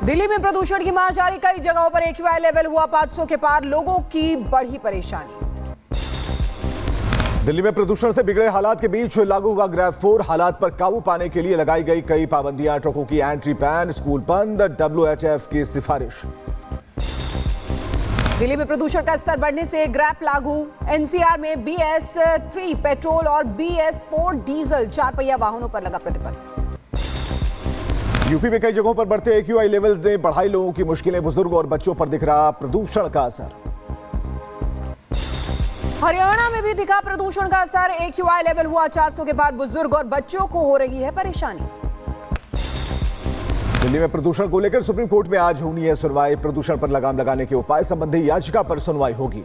दिल्ली में प्रदूषण की मार जारी, कई जगहों पर एक्यूआई लेवल हुआ 500 के पार, लोगों की बढ़ी परेशानी। दिल्ली में प्रदूषण से बिगड़े हालात के बीच लागू हुआ ग्रैब 4। हालात पर काबू पाने के लिए लगाई गई कई पाबंदियां, ट्रकों की एंट्री बैन, स्कूल बंद, WHF की सिफारिश। दिल्ली में प्रदूषण का स्तर बढ़ने से ग्रैब लागू, NCR में BS3 पेट्रोल और BS4 डीजल 4 पहिया वाहनों पर लगा प्रतिबंध। यूपी में कई जगहों पर बढ़ते एक्यूआई लेवल्स ने बढ़ाई लोगों की मुश्किलें, बुजुर्ग और बच्चों पर दिख रहा प्रदूषण का असर। हरियाणा में भी दिखा प्रदूषण का असर, एक्यूआई लेवल हुआ 400 के बाद, बुजुर्ग और बच्चों को हो रही है परेशानी। दिल्ली में प्रदूषण को लेकर सुप्रीम कोर्ट में आज होनी है सुनवाई, प्रदूषण पर लगाम लगाने के उपाय संबंधी याचिका पर सुनवाई होगी।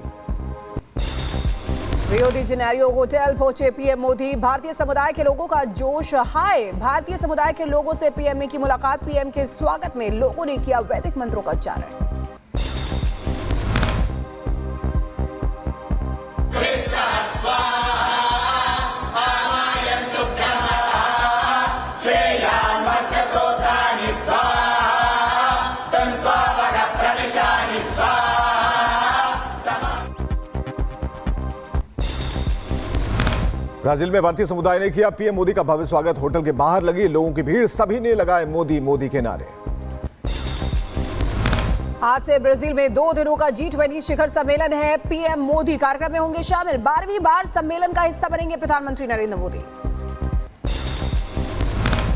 रियो डी जेनेरियो होटल पहुंचे पीएम मोदी, भारतीय समुदाय के लोगों का जोश हाय, भारतीय समुदाय के लोगों से पीएम ने की मुलाकात, पीएम के स्वागत में लोगों ने किया वैदिक मंत्रों का उच्चारण। ब्राजील में भारतीय समुदाय ने किया पीएम मोदी का भव्य स्वागत, होटल के बाहर लगी लोगों की भीड़, सभी ने लगाए मोदी मोदी के नारे। आज से ब्राजील में 2 दिनों का G20 शिखर सम्मेलन है, पीएम मोदी कार्यक्रम में होंगे शामिल, 12वीं बार सम्मेलन का हिस्सा बनेंगे प्रधानमंत्री नरेंद्र मोदी।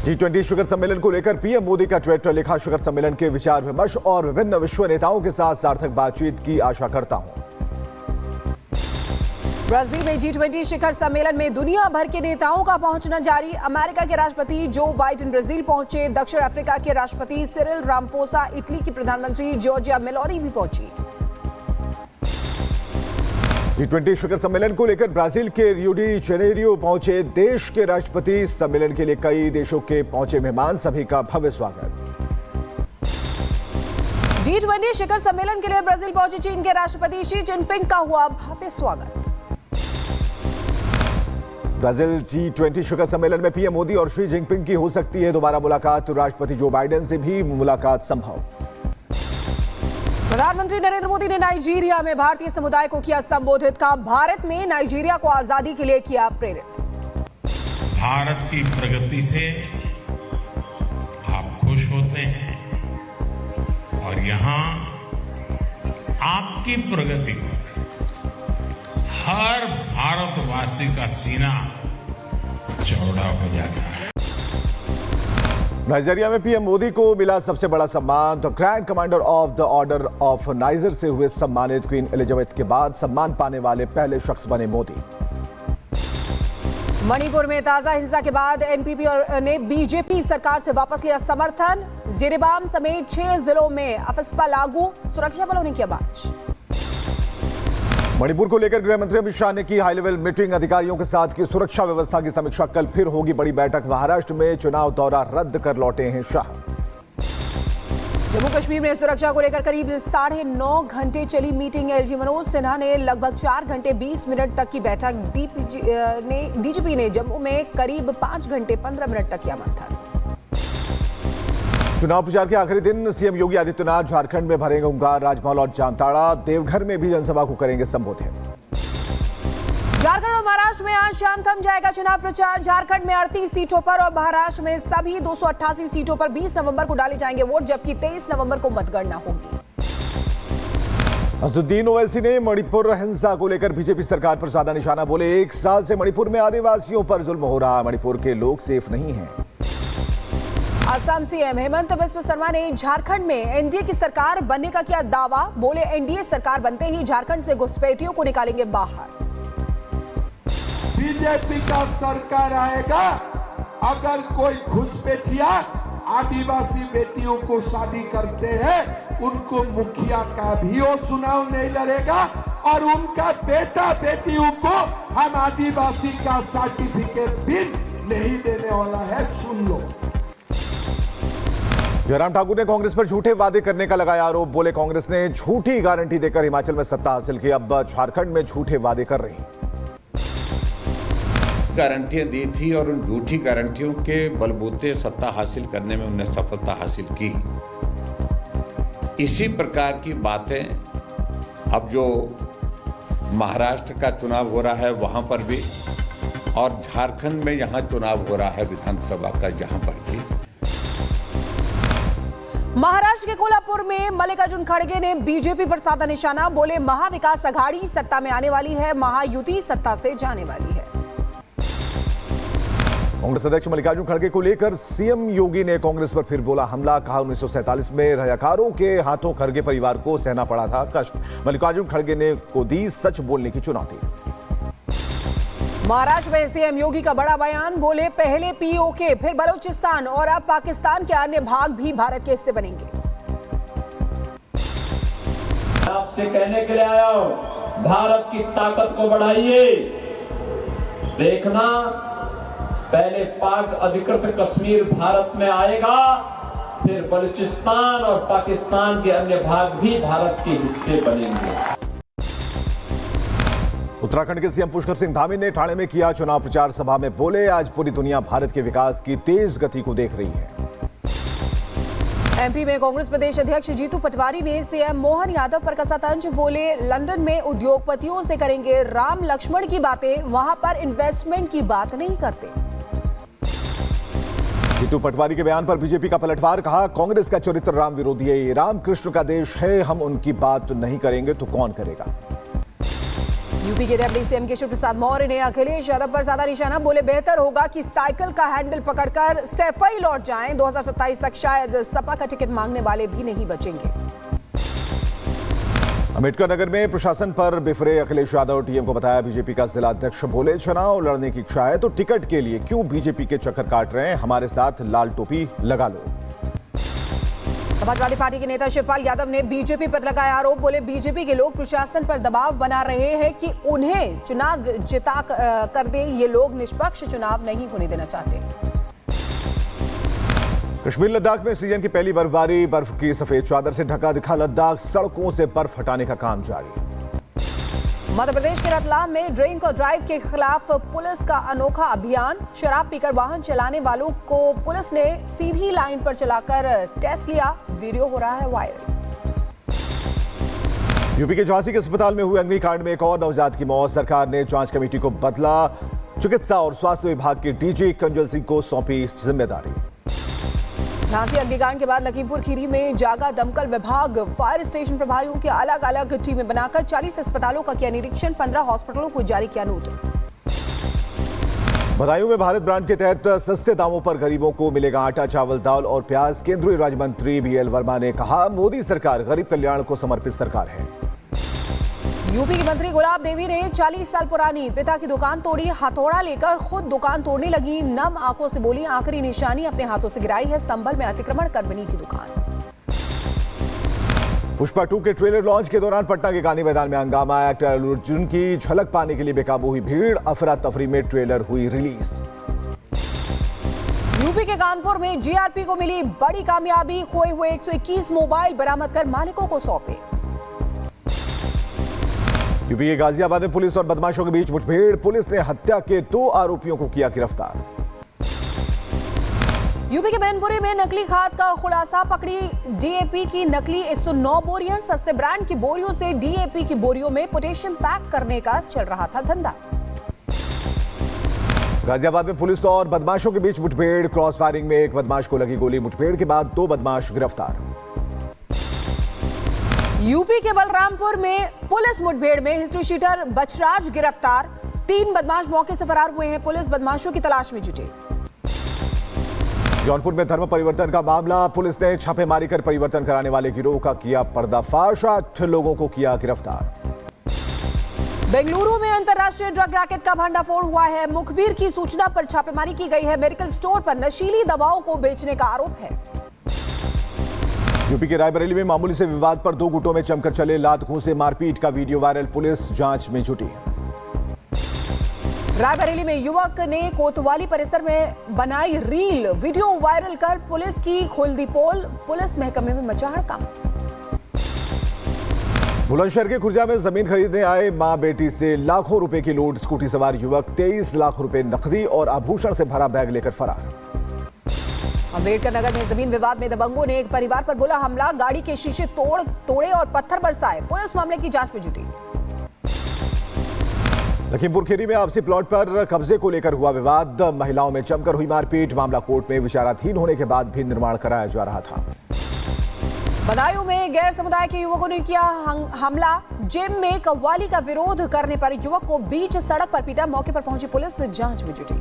G20 शिखर सम्मेलन को लेकर पीएम मोदी का ट्वीट लिखा, शिखर सम्मेलन के विचार विमर्श और विभिन्न विश्व नेताओं के साथ सार्थक बातचीत की आशा करता हूं। ब्राजील में G20 शिखर सम्मेलन में दुनिया भर के नेताओं का पहुंचना जारी, अमेरिका के राष्ट्रपति जो बाइडेन ब्राजील पहुंचे, दक्षिण अफ्रीका के राष्ट्रपति सिरिल रामाफोसा, इटली की प्रधानमंत्री जॉर्जिया मेलोनी भी पहुंची। G20 शिखर सम्मेलन को लेकर ब्राजील के रियो डी जेनेरियो पहुंचे देश के राष्ट्रपति, सम्मेलन के लिए कई देशों के पहुंचे मेहमान, सभी का भव्य स्वागत। G20 शिखर सम्मेलन के लिए ब्राजील पहुंचे चीन के राष्ट्रपति शी जिनपिंग का हुआ भव्य स्वागत। ब्राजील G20 शिखर सम्मेलन में पीएम मोदी और शी जिनपिंग की हो सकती है दोबारा मुलाकात, राष्ट्रपति जो बाइडेन से भी मुलाकात संभव। प्रधानमंत्री नरेंद्र मोदी ने नाइजीरिया में भारतीय समुदाय को किया संबोधित, कहा भारत में नाइजीरिया को आजादी के लिए किया प्रेरित। भारत की प्रगति से आप खुश होते हैं और यहां आपकी प्रगति को हर भारतवासी का सीना चौड़ा हो जाता है। नाइजीरिया में पीएम मोदी को मिला सबसे बड़ा सम्मान, तो grand commander of the order of niger से हुए सम्मानित, क्वीन एलिजाबेथ के बाद सम्मान पाने वाले पहले शख्स बने मोदी। मणिपुर में ताजा हिंसा के बाद एनपीपी ने बीजेपी सरकार से वापस लिया समर्थन, जिरीबाम समेत 6 जिलों में अफस्पा लागू, सुरक्षा बलों ने किया मार्च। मणिपुर को लेकर गृह मंत्री अमित शाह ने की हाई लेवल मीटिंग, अधिकारियों के साथ की सुरक्षा व्यवस्था की समीक्षा, कल फिर होगी बड़ी बैठक। महाराष्ट्र में चुनाव दौरा रद्द कर लौटे हैं शाह। जम्मू कश्मीर में सुरक्षा को लेकर करीब 9.5 घंटे चली मीटिंग, एलजी मनोज सिन्हा ने लगभग 4 घंटे 20 मिनट तक की बैठक, डीजीपी ने जम्मू में करीब 5 घंटे 15 मिनट तक किया मंथन। चुनाव प्रचार के आखिरी दिन सीएम योगी आदित्यनाथ झारखंड में भरेंगे हुंकार, राजमहल और जामताड़ा, देवघर में भी जनसभा को करेंगे संबोधित। झारखंड और महाराष्ट्र में आज शाम थम जाएगा चुनाव प्रचार, झारखंड में 38 सीटों पर और महाराष्ट्र में सभी 288 सीटों पर 20 नवंबर को डाले जाएंगे वोट, जबकि 23 नवंबर को मतगणना होगी। असदुद्दीन ओवैसी ने मणिपुर हिंसा को लेकर बीजेपी सरकार पर साधा निशाना, बोले 1 साल से मणिपुर में आदिवासियों पर जुल्म हो रहा, मणिपुर के लोग सेफ नहीं हैं। असम सीएम हेमंत बिस्वा शर्मा ने झारखंड में एनडीए की सरकार बनने का किया दावा, बोले एनडीए सरकार बनते ही झारखंड से घुसपैठियों को निकालेंगे बाहर। बीजेपी का सरकार आएगा, अगर कोई घुसपैठिया आदिवासी बेटियों को शादी करते हैं, उनको मुखिया का भी वो चुनाव नहीं लड़ेगा और उनका बेटा बेटियों को हम आदिवासी का सर्टिफिकेट भी नहीं देने वाला है, सुन लो। जयराम ठाकुर ने कांग्रेस पर झूठे वादे करने का लगाया आरोप, बोले कांग्रेस ने झूठी गारंटी देकर हिमाचल में सत्ता हासिल की, अब झारखंड में झूठे वादे कर रही। गारंटियां दी थी और उन झूठी गारंटियों के बलबूते सत्ता हासिल करने में उन्हें सफलता हासिल की। इसी प्रकार की बातें अब जो महाराष्ट्र का चुनाव हो रहा है वहां पर भी, और झारखंड में यहाँ चुनाव हो रहा है विधानसभा का, यहाँ पर भी। महाराष्ट्र के कोल्हापुर में मल्लिकार्जुन खड़गे ने बीजेपी पर साधा निशाना, बोले महाविकास अघाड़ी सत्ता में आने वाली है, महायुति सत्ता से जाने वाली है। कांग्रेस अध्यक्ष मल्लिकार्जुन खड़गे को लेकर सीएम योगी ने कांग्रेस पर फिर बोला हमला, कहा 1947 में रजाकारों के हाथों खड़गे परिवार को सहना पड़ा था कष्ट। मल्लिकार्जुन खड़गे ने को दी सच बोलने की चुनौती। महाराष्ट्र में सीएम योगी का बड़ा बयान, बोले पहले पीओके फिर बलूचिस्तान और अब पाकिस्तान के अन्य भाग भी भारत के हिस्से बनेंगे। आपसे कहने के लिए आया हूं, भारत की ताकत को बढ़ाइए। देखना पहले पाक अधिकृत कश्मीर भारत में आएगा, फिर बलूचिस्तान और पाकिस्तान के अन्य भाग भी भारत के हिस्से बनेंगे। उत्तराखंड के सीएम पुष्कर सिंह धामी ने ठाणे में किया चुनाव प्रचार सभा में, बोले आज पूरी दुनिया भारत के विकास की तेज गति को देख रही है। एमपी में कांग्रेस प्रदेश अध्यक्ष जीतू पटवारी ने सीएम मोहन यादव पर कसा तंज, बोले लंदन में उद्योगपतियों से करेंगे राम लक्ष्मण की बातें, वहां पर इन्वेस्टमेंट की बात नहीं करते। जीतू पटवारी के बयान पर बीजेपी का पलटवार, कहा कांग्रेस का चरित्र राम विरोधी है, ये रामकृष्ण का देश है, हम उनकी बात नहीं करेंगे तो कौन करेगा। यूपी के डिप्टी सीएम केशव प्रसाद मौर्य ने अखिलेश यादव पर साधा निशाना, बोले बेहतर होगा कि साइकिल का हैंडल पकड़कर सैफई लौट जाएं, 2027 तक शायद सपा का टिकट मांगने वाले भी नहीं बचेंगे। अम्बेडकर नगर में प्रशासन पर बिफरे अखिलेश यादव, टीएम को बताया बीजेपी का जिला अध्यक्ष, बोले चुनाव लड़ने की इच्छा है तो टिकट के लिए क्यों बीजेपी के चक्कर काट रहे हैं, हमारे साथ लाल टोपी लगा लो। समाजवादी पार्टी के नेता शिवपाल यादव ने बीजेपी पर लगाया आरोप, बोले बीजेपी के लोग प्रशासन पर दबाव बना रहे हैं कि उन्हें चुनाव जिता कर दें, ये लोग निष्पक्ष चुनाव नहीं होने देना चाहते। कश्मीर लद्दाख में सीजन की पहली बर्फबारी, बर्फ की सफेद चादर से ढका दिखा लद्दाख, सड़कों से बर्फ हटाने का काम जारी। मध्य प्रदेश के रतलाम में ड्रिंक और ड्राइव के खिलाफ पुलिस का अनोखा अभियान, शराब पीकर वाहन चलाने वालों को पुलिस ने सीधी लाइन पर चलाकर टेस्ट लिया, वीडियो हो रहा है वायरल। यूपी के झांसी के अस्पताल में हुए अग्निकांड में एक और नवजात की मौत, सरकार ने जांच कमेटी को बदला, चिकित्सा और स्वास्थ्य विभाग के डीजी कंजल सिंह को सौंपी जिम्मेदारी। झांसी अग्निकांड के बाद लखीमपुर खीरी में जागा दमकल विभाग, फायर स्टेशन प्रभारियों की अलग अलग टीमें बनाकर 40 अस्पतालों का किया निरीक्षण, 15 हॉस्पिटलों को जारी किया नोटिस। बदायूं में भारत ब्रांड के तहत सस्ते दामों पर गरीबों को मिलेगा आटा, चावल, दाल और प्याज, केंद्रीय राज्य मंत्री बीएल वर्मा ने कहा मोदी सरकार गरीब कल्याण को समर्पित सरकार है। यूपी की मंत्री गुलाब देवी ने 40 साल पुरानी पिता की दुकान तोड़ी, हथौड़ा लेकर खुद दुकान तोड़ने लगी, नम आंखों से बोली आखिरी निशानी अपने हाथों से गिराई है, संभल में अतिक्रमण कर बनी थी दुकान। पुष्पा 2 के ट्रेलर लॉन्च के दौरान पटना के गांधी मैदान में हंगामा, एक्टर अल्लू अर्जुन की झलक पाने के लिए बेकाबू हुई भीड़, अफरा तफरी में ट्रेलर हुई रिलीज। यूपी के कानपुर में जीआरपी को मिली बड़ी कामयाबी, खोए हुए 121 मोबाइल बरामद कर मालिकों को सौंपे। यूपी के गाजियाबाद में पुलिस और बदमाशों के बीच मुठभेड़, पुलिस ने हत्या के 2 आरोपियों को किया गिरफ्तार। यूपी के मैनपुरी में नकली खाद का खुलासा, पकड़ी डीएपी की नकली 109 बोरियां, सस्ते ब्रांड की बोरियों से डीएपी की बोरियों में पोटेशियम पैक करने का चल रहा था धंधा। गाजियाबाद में पुलिस और बदमाशों के बीच मुठभेड़, क्रॉस फायरिंग में एक बदमाश को लगी गोली, मुठभेड़ के बाद 2 बदमाश गिरफ्तार। यूपी के बलरामपुर में पुलिस मुठभेड़ में हिस्ट्री शीटर बचराज गिरफ्तार, 3 बदमाश मौके से फरार हुए हैं, पुलिस बदमाशों की तलाश में जुटी। जौनपुर में धर्म परिवर्तन का मामला, पुलिस ने छापेमारी कर परिवर्तन कराने वाले गिरोह का किया पर्दाफाश, 8 लोगों को किया गिरफ्तार। बेंगलुरु में अंतर्राष्ट्रीय ड्रग रैकेट का भंडाफोड़ हुआ है, मुखबिर की सूचना पर छापेमारी की गई है, मेडिकल स्टोर पर नशीली दवाओं को बेचने का आरोप है। यूपी के रायबरेली में मामूली से विवाद पर 2 गुटों में जमकर चले लात घूंसे मारपीट का वीडियो वायरल, पुलिस जांच में जुटी। रायबरेली में युवक ने कोतवाली परिसर में बनाई रील, वीडियो वायरल कर पुलिस की खोल दी पोल, पुलिस महकमे में मचा हड़कंप। बुलंदशहर के खुर्जा में जमीन खरीदने आए मां बेटी से लाखों रुपए की लूट, स्कूटी सवार युवक 23 लाख रुपए नकदी और आभूषण से भरा बैग लेकर फरार। अम्बेडकर नगर में जमीन विवाद में दबंगों ने एक परिवार पर बोला हमला, गाड़ी के शीशे तोड़े और पत्थर बरसाए। पुलिस मामले की जांच में जुटी। लखीमपुर खीरी में आपसी प्लॉट पर कब्जे को लेकर हुआ विवाद, महिलाओं में जमकर हुई मारपीट। मामला कोर्ट में विचाराधीन होने के बाद भी निर्माण कराया जा रहा था। बदायूं में गैर समुदाय के युवकों ने किया हमला, जिम में कव्वाली का विरोध करने पर युवक को बीच सड़क पर पीटा। मौके पर पहुंची पुलिस जांच में जुटी।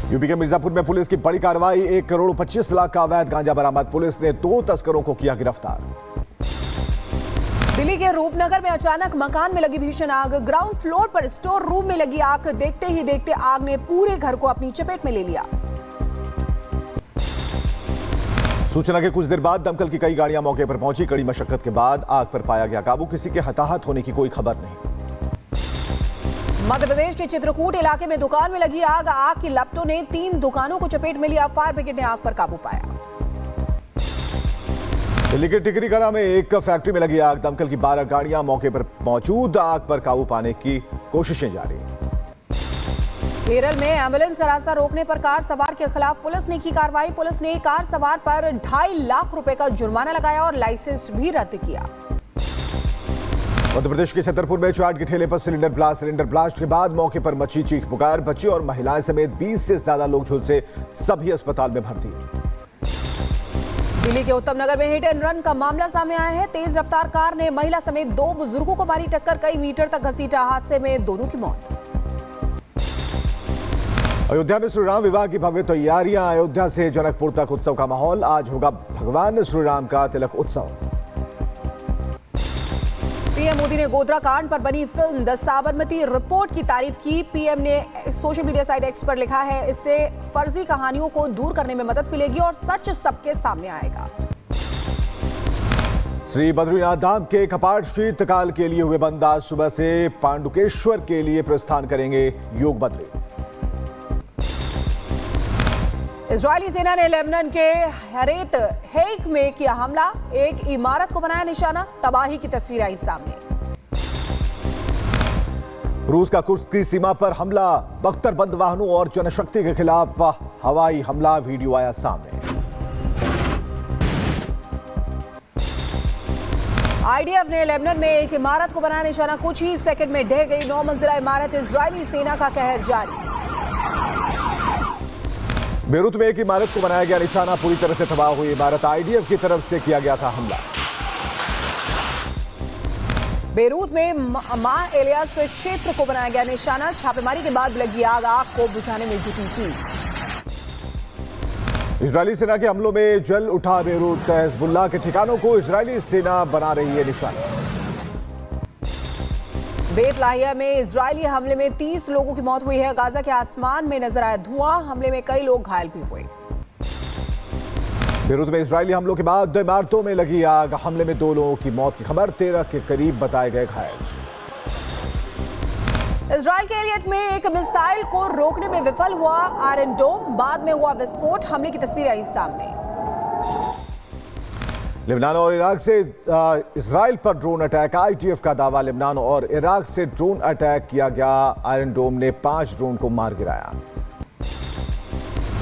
यूपी के मिर्जापुर में पुलिस की बड़ी कार्रवाई, 1 करोड़ 25 लाख का अवैध गांजा बरामद। पुलिस ने 2 तस्करों को किया गिरफ्तार। दिल्ली के रूपनगर में अचानक मकान में लगी भीषण आग, ग्राउंड फ्लोर पर स्टोर रूम में लगी आग। देखते ही देखते आग ने पूरे घर को अपनी चपेट में ले लिया। सूचना के कुछ देर बाद दमकल की कई गाड़ियां मौके पर पहुंची। कड़ी मशक्कत के बाद आग पर पाया गया काबू। किसी के हताहत होने की कोई खबर नहीं। मध्य प्रदेश के चित्रकूट इलाके में दुकान में लगी आग, आग की लपटों ने 3 दुकानों को चपेट में लिया। फायर ब्रिगेड ने आग पर काबू पाया। दिल्ली के टिकरी कला में एक फैक्ट्री में लगी आग, दमकल की 12 गाड़ियां मौके पर मौजूद। आग पर काबू पाने की कोशिशें जारी। केरल में एम्बुलेंस का रास्ता रोकने पर कार सवार के खिलाफ पुलिस ने की कार्रवाई। पुलिस ने कार सवार पर 2.5 लाख रुपए का जुर्माना लगाया और लाइसेंस भी रद्द किया। मध्य प्रदेश के छतरपुर में चाट के ठेले पर सिलेंडर ब्लास्ट के बाद मौके पर मची चीख पुकार। बच्चे और महिलाएं समेत 20 से ज्यादा लोग झुलसे, सभी अस्पताल में भर्ती। दिल्ली के उत्तम नगर में हिट एंड रन का मामला सामने आया है। तेज रफ्तार कार ने महिला समेत 2 बुजुर्गों को मारी टक्कर, कई मीटर तक घसीटा। हादसे में दोनों की मौत। अयोध्या में श्रीराम विवाह की भव्य तैयारियां, अयोध्या से जनकपुर तक उत्सव का माहौल। आज होगा भगवान श्रीराम का तिलक उत्सव। पीएम मोदी ने गोधरा कांड पर बनी फिल्म द साबरमती रिपोर्ट की तारीफ की। पीएम ने सोशल मीडिया साइट एक्स पर लिखा है, इससे फर्जी कहानियों को दूर करने में मदद मिलेगी और सच सबके सामने आएगा। श्री बद्रीनाथ धाम के कपाट शीतकाल के लिए हुए बंद। आज सुबह से पांडुकेश्वर के लिए प्रस्थान करेंगे योग बद्री। इजरायली सेना ने लेबनान के हेरेत हेक में किया हमला, एक इमारत को बनाया निशाना। तबाही की तस्वीर आई सामने। रूस का कुर्स्क की सीमा पर हमला, बख्तरबंद वाहनों और जनशक्ति के खिलाफ हवाई हमला। वीडियो आया सामने। आईडीएफ ने लेबनान में एक इमारत को बनाया निशाना, कुछ ही सेकंड में ढह गई 9 मंजिला इमारत। इजरायली सेना का कहर जारी। बेरूत में एक इमारत को बनाया गया निशाना, पूरी तरह से तबाह हुई इमारत। आईडीएफ की तरफ से किया गया था हमला। बेरूत में माह एलियास क्षेत्र को बनाया गया निशाना, छापेमारी के बाद लगी आग, आग को बुझाने में जुटी टीम। इजरायली सेना के हमलों में जल उठा बेरूत, हिजबुल्लाह के ठिकानों को इजरायली सेना बना रही है निशाना। बेत लाहिया में इजरायली हमले में 30 लोगों की मौत हुई है। गाजा के आसमान में नजर आया धुआं, हमले में कई लोग घायल भी हुए। बेरूत में इजरायली हमलों के बाद 2 इमारतों में लगी आग, हमले में 2 लोगों की मौत की खबर, 13 के करीब बताए गए घायल। इजरायल के एलियट में एक मिसाइल को रोकने में विफल हुआ आयरन डोम, बाद में हुआ विस्फोट। हमले की तस्वीर आई सामने। लेबनान और इराक से इजराइल पर ड्रोन अटैक, आईटीएफ का दावा। लेबनान और इराक से ड्रोन अटैक किया गया, आयरन डोम ने 5 ड्रोन को मार गिराया।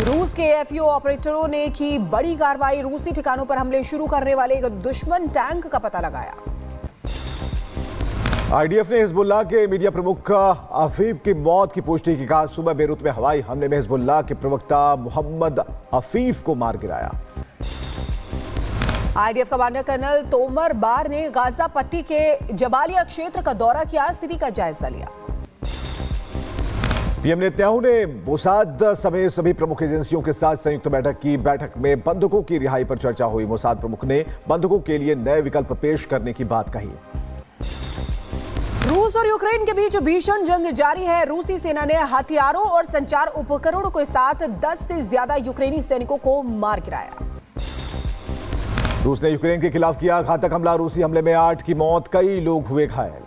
रूस के एफओ ऑपरेटरों ने की बड़ी कार्रवाई, रूसी ठिकानों पर हमले शुरू करने वाले एक दुश्मन टैंक का पता लगाया। आईडीएफ ने हिजबुल्लाह के मीडिया प्रमुख अफीफ की मौत की पुष्टि की। कहा सुबह बेरूत में हवाई हमले में हिजबुल्लाह के प्रवक्ता मोहम्मद अफीफ को मार गिराया। आईडीएफ कमांडर कर्नल तोमर बार ने गाजा पट्टी के जबालिया क्षेत्र का दौरा किया, स्थिति का जायजा लिया। पीएम नेतन्याहू ने मोसाद समेत सभी प्रमुख एजेंसियों के साथ संयुक्त बैठक की। बैठक में बंधकों की रिहाई पर चर्चा हुई। मोसाद प्रमुख ने बंधकों के लिए नए विकल्प पेश करने की बात कही। रूस और यूक्रेन के बीच भीषण जंग जारी है। रूसी सेना ने हथियारों और संचार उपकरणों के साथ 10 से ज्यादा यूक्रेनी सैनिकों को मार गिराया। रूस ने यूक्रेन के खिलाफ किया घातक हमला, रूसी हमले में 8 की मौत, कई लोग हुए घायल।